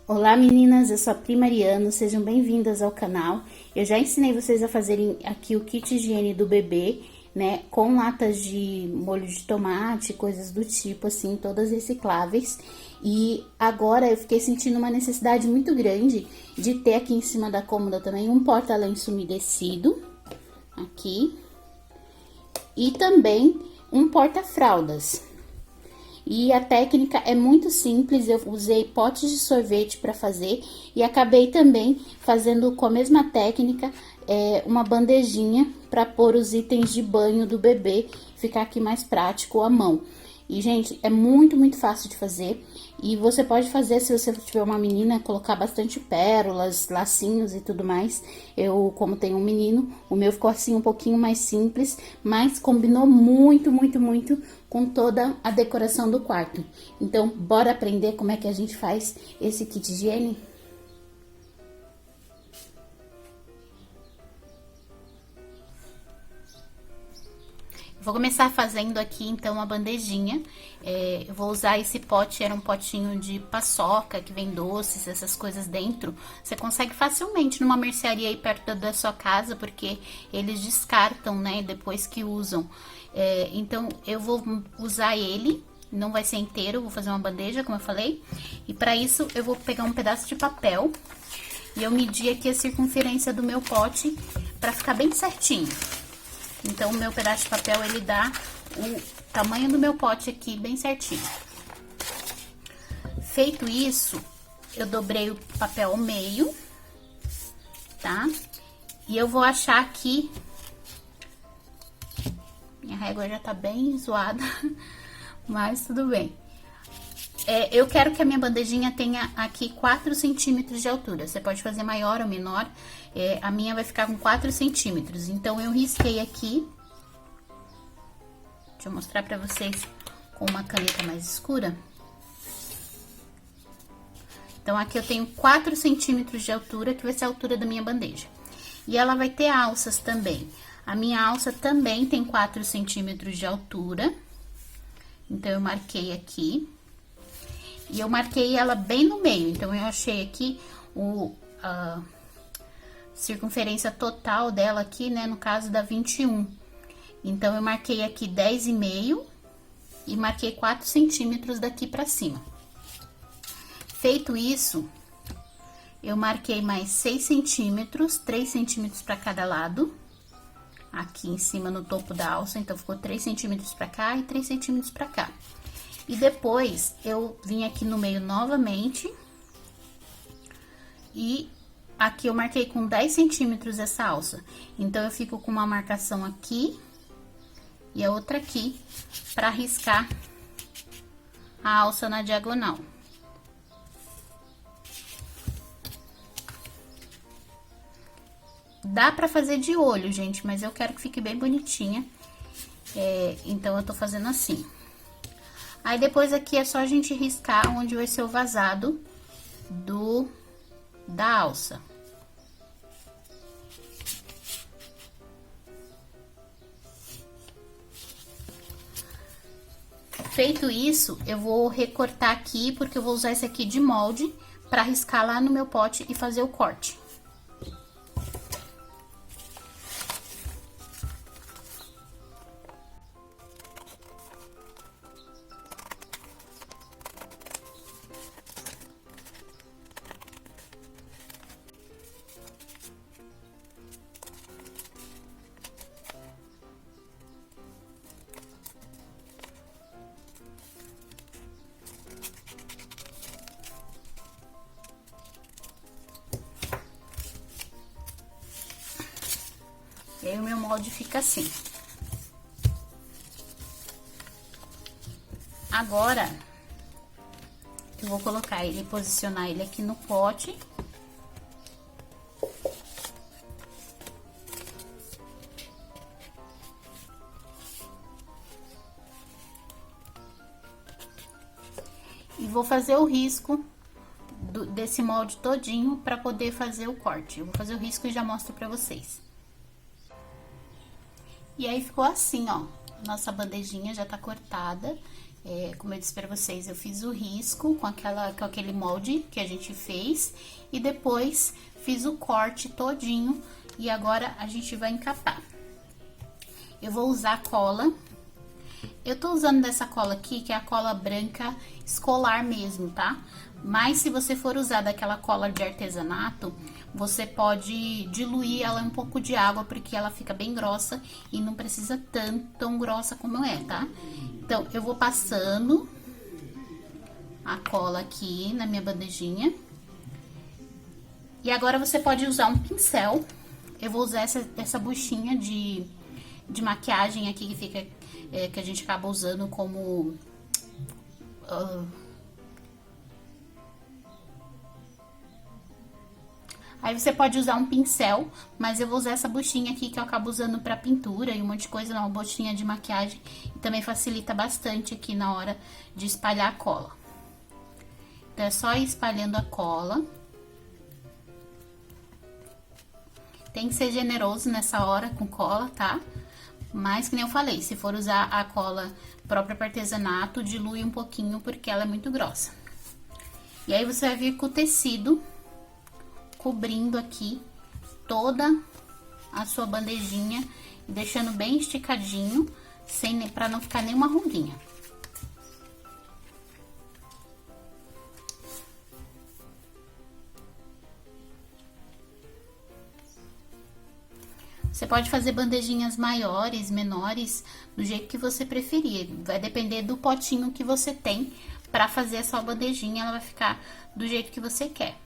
Olá meninas, eu sou a Pri Mariano, sejam bem-vindas ao canal. Eu já ensinei vocês a fazerem aqui o kit higiene do bebê, né, com latas de molho de tomate, coisas do tipo assim, todas recicláveis. E agora eu fiquei sentindo uma necessidade muito grande de ter aqui em cima da cômoda também um porta-lenço umedecido, aqui, e também um porta-fraldas. E a técnica é muito simples, eu usei potes de sorvete para fazer e acabei também fazendo com a mesma técnica uma bandejinha para pôr os itens de banho do bebê, ficar aqui mais prático à mão. E, gente, é muito fácil de fazer. E você pode fazer, se você tiver uma menina, colocar bastante pérolas, lacinhos e tudo mais. Eu, como tenho um menino, o meu ficou assim um pouquinho mais simples, mas combinou muito com toda a decoração do quarto. Então, bora aprender como é que a gente faz esse kit higiene? Vou começar fazendo aqui, então, a bandejinha. Eu vou usar esse pote, era um potinho de paçoca, que vem doces, essas coisas dentro. Você consegue facilmente numa mercearia aí perto da sua casa, porque eles descartam, né, depois que usam. Então, eu vou usar ele, não vai ser inteiro, vou fazer uma bandeja, como eu falei. E para isso, eu vou pegar um pedaço de papel e eu medi aqui a circunferência do meu pote para ficar bem certinho. Então, o meu pedaço de papel, ele dá o tamanho do meu pote aqui, bem certinho. Feito isso, eu dobrei o papel ao meio, tá? E eu vou achar aqui... Minha régua já tá bem zoada, mas tudo bem. Eu quero que a minha bandejinha tenha aqui 4 centímetros de altura. Você pode fazer maior ou menor. A minha vai ficar com 4 centímetros. Então, eu risquei aqui. Deixa eu mostrar pra vocês com uma caneta mais escura. Então, aqui eu tenho 4 centímetros de altura, que vai ser a altura da minha bandeja. E ela vai ter alças também. A minha alça também tem 4 centímetros de altura. Então, eu marquei aqui. E eu marquei ela bem no meio, então eu achei aqui a circunferência total dela aqui, né, no caso dá 21. Então, eu marquei aqui 10,5 e marquei 4 centímetros daqui pra cima. Feito isso, eu marquei mais 6 centímetros, 3 centímetros pra cada lado, aqui em cima no topo da alça, então ficou 3 centímetros pra cá e 3 centímetros pra cá. E depois, eu vim aqui no meio novamente. E aqui eu marquei com 10 centímetros essa alça. Então, eu fico com uma marcação aqui e a outra aqui, pra riscar a alça na diagonal. Dá pra fazer de olho, gente, mas eu quero que fique bem bonitinha. Então, eu tô fazendo assim. Aí, depois aqui é só a gente riscar onde vai ser o vazado da alça. Feito isso, eu vou recortar aqui, porque eu vou usar esse aqui de molde pra riscar lá no meu pote e fazer o corte. E aí, o meu molde fica assim. Agora, eu vou colocar ele, posicionar ele aqui no pote. E vou fazer o risco desse molde todinho pra poder fazer o corte. Eu vou fazer o risco e já mostro pra vocês. E aí, ficou assim, ó. Nossa bandejinha já tá cortada. Como eu disse pra vocês, eu fiz o risco com aquele molde que a gente fez e depois fiz o corte todinho e agora a gente vai encapar. Eu vou usar cola. Eu tô usando dessa cola aqui, que é a cola branca escolar mesmo, tá? Mas se você for usar daquela cola de artesanato, você pode diluir ela em um pouco de água, porque ela fica bem grossa e não precisa tão grossa como é, tá? Então, eu vou passando a cola aqui na minha bandejinha. E agora você pode usar um pincel. Eu vou usar essa buchinha de maquiagem aqui, que fica, que a gente acaba usando como... Aí você pode usar um pincel, mas eu vou usar essa buchinha aqui que eu acabo usando pra pintura e um monte de coisa, uma buchinha de maquiagem. E também facilita bastante aqui na hora de espalhar a cola. Então, é só ir espalhando a cola. Tem que ser generoso nessa hora com cola, tá? Mas, que nem eu falei, se for usar a cola própria para artesanato, dilui um pouquinho porque ela é muito grossa. E aí, você vai vir com o tecido cobrindo aqui toda a sua bandejinha, deixando bem esticadinho, para não ficar nenhuma ruguinha. Você pode fazer bandejinhas maiores, menores, do jeito que você preferir. Vai depender do potinho que você tem para fazer a sua bandejinha, ela vai ficar do jeito que você quer.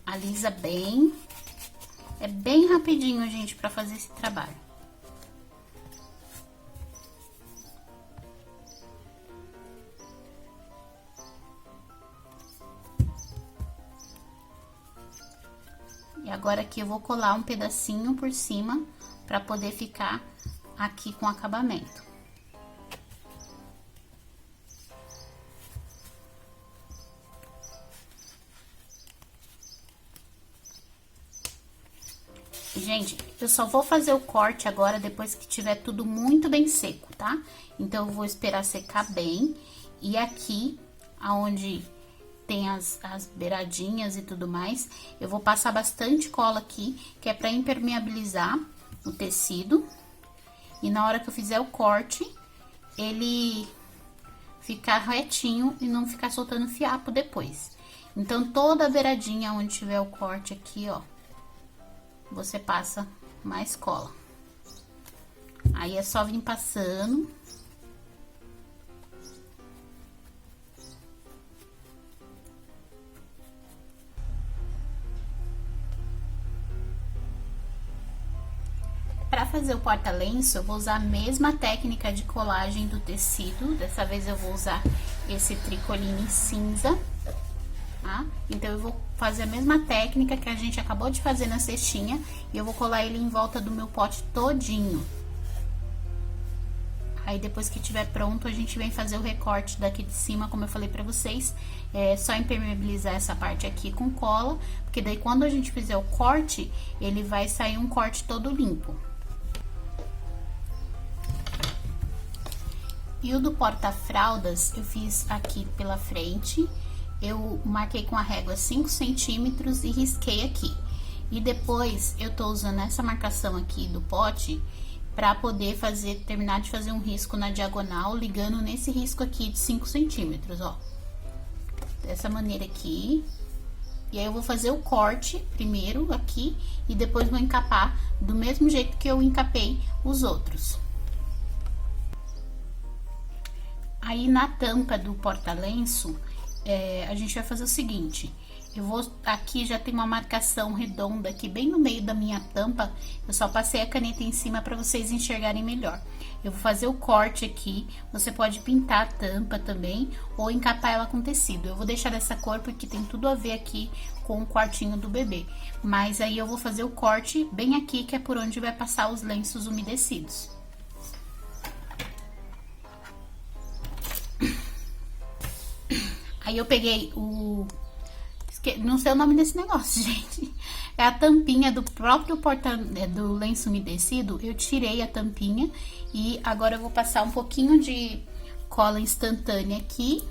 Alisa bem. É bem rapidinho, gente, para fazer esse trabalho. E agora aqui eu vou colar um pedacinho por cima para poder ficar aqui com acabamento. Gente, eu só vou fazer o corte agora depois que tiver tudo muito bem seco, tá? Então, eu vou esperar secar bem. E aqui, aonde tem as beiradinhas e tudo mais, eu vou passar bastante cola aqui, que é pra impermeabilizar o tecido. E na hora que eu fizer o corte, ele ficar retinho e não ficar soltando fiapo depois. Então, toda a beiradinha onde tiver o corte aqui, ó, você passa mais cola. Aí, é só vir passando. Para fazer o porta-lenço, eu vou usar a mesma técnica de colagem do tecido. Dessa vez, eu vou usar esse tricoline cinza. Tá? Então, eu vou fazer a mesma técnica que a gente acabou de fazer na cestinha e eu vou colar ele em volta do meu pote todinho. Aí, depois que tiver pronto, a gente vem fazer o recorte daqui de cima, como eu falei pra vocês. É só impermeabilizar essa parte aqui com cola, porque daí quando a gente fizer o corte, ele vai sair um corte todo limpo. E o do porta-fraldas, eu fiz aqui pela frente. Eu marquei com a régua 5 centímetros e risquei aqui. E depois, eu tô usando essa marcação aqui do pote pra poder terminar de fazer um risco na diagonal, ligando nesse risco aqui de 5 centímetros, ó. Dessa maneira aqui. E aí, eu vou fazer o corte primeiro aqui e depois vou encapar do mesmo jeito que eu encapei os outros. Aí, na tampa do porta-lenço, a gente vai fazer o seguinte: eu vou, aqui já tem uma marcação redonda aqui bem no meio da minha tampa, eu só passei a caneta em cima para vocês enxergarem melhor. Eu vou fazer o corte aqui, você pode pintar a tampa também, ou encapar ela com tecido. Eu vou deixar dessa cor porque tem tudo a ver aqui com o quartinho do bebê. Mas aí eu vou fazer o corte bem aqui, que é por onde vai passar os lenços umedecidos. Aí eu peguei Não sei o nome desse negócio, gente. É a tampinha do próprio do lenço umedecido. Eu tirei a tampinha e agora eu vou passar um pouquinho de cola instantânea aqui.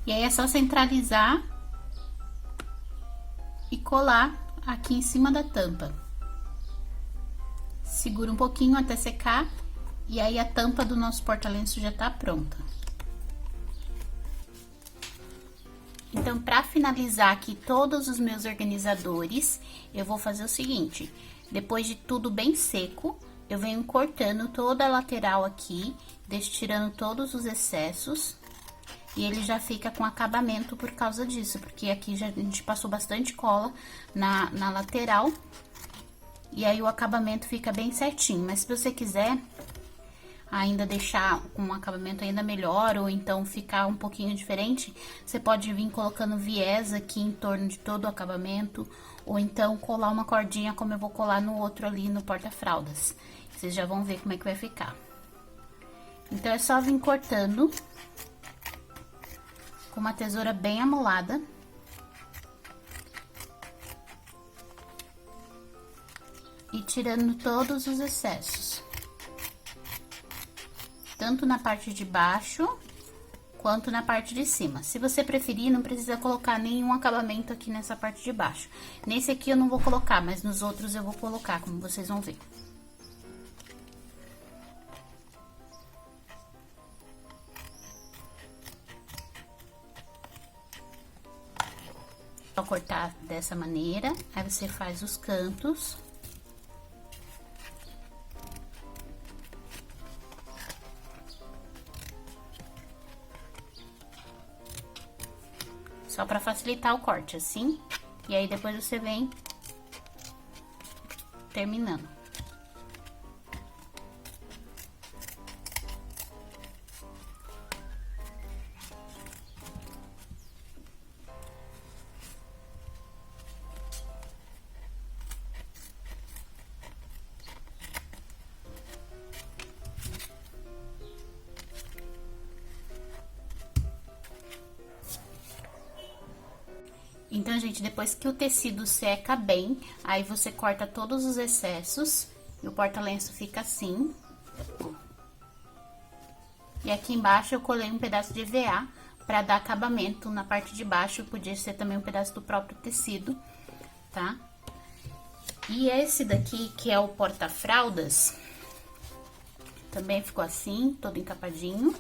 E aí é só centralizar e colar aqui em cima da tampa. Segura um pouquinho até secar e aí a tampa do nosso porta-lenço já tá pronta. Então, para finalizar aqui todos os meus organizadores, eu vou fazer o seguinte: depois de tudo bem seco, eu venho cortando toda a lateral aqui, tirando todos os excessos. E ele já fica com acabamento por causa disso, porque aqui a gente passou bastante cola na lateral. E aí o acabamento fica bem certinho. Mas se você quiser ainda deixar com um acabamento ainda melhor, ou então ficar um pouquinho diferente, você pode vir colocando viés aqui em torno de todo o acabamento, ou então colar uma cordinha como eu vou colar no outro ali no porta-fraldas. Vocês já vão ver como é que vai ficar. Então, é só vir cortando com uma tesoura bem amolada. E tirando todos os excessos. Tanto na parte de baixo, quanto na parte de cima. Se você preferir, não precisa colocar nenhum acabamento aqui nessa parte de baixo. Nesse aqui eu não vou colocar, mas nos outros eu vou colocar, como vocês vão ver. Só cortar dessa maneira, aí você faz os cantos. Só pra facilitar o corte, assim. E aí, depois você vem terminando. Então, gente, depois que o tecido seca bem, aí você corta todos os excessos e o porta-lenço fica assim. E aqui embaixo eu colei um pedaço de EVA pra dar acabamento na parte de baixo, podia ser também um pedaço do próprio tecido, tá? E esse daqui, que é o porta-fraldas, também ficou assim, todo encapadinho.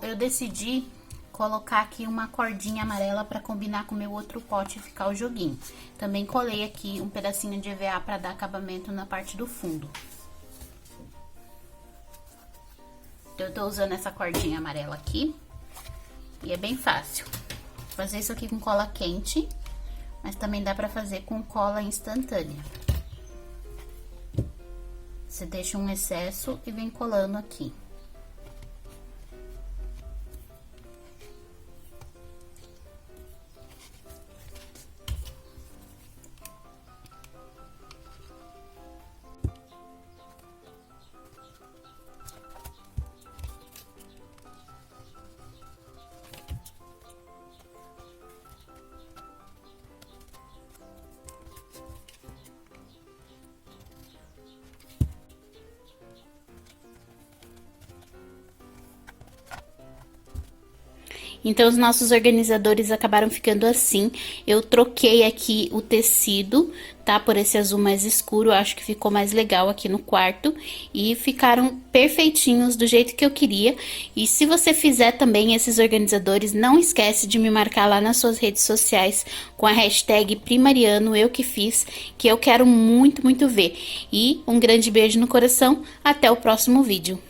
Eu decidi colocar aqui uma cordinha amarela pra combinar com o meu outro pote e ficar o joguinho. Também colei aqui um pedacinho de EVA pra dar acabamento na parte do fundo. Então, eu tô usando essa cordinha amarela aqui. E é bem fácil. Fazer isso aqui com cola quente, mas também dá pra fazer com cola instantânea. Você deixa um excesso e vem colando aqui. Então, os nossos organizadores acabaram ficando assim. Eu troquei aqui o tecido, tá? Por esse azul mais escuro, eu acho que ficou mais legal aqui no quarto. E ficaram perfeitinhos do jeito que eu queria. E se você fizer também esses organizadores, não esquece de me marcar lá nas suas redes sociais com a hashtag Primariano, eu que fiz, que eu quero muito, muito ver. E um grande beijo no coração, até o próximo vídeo.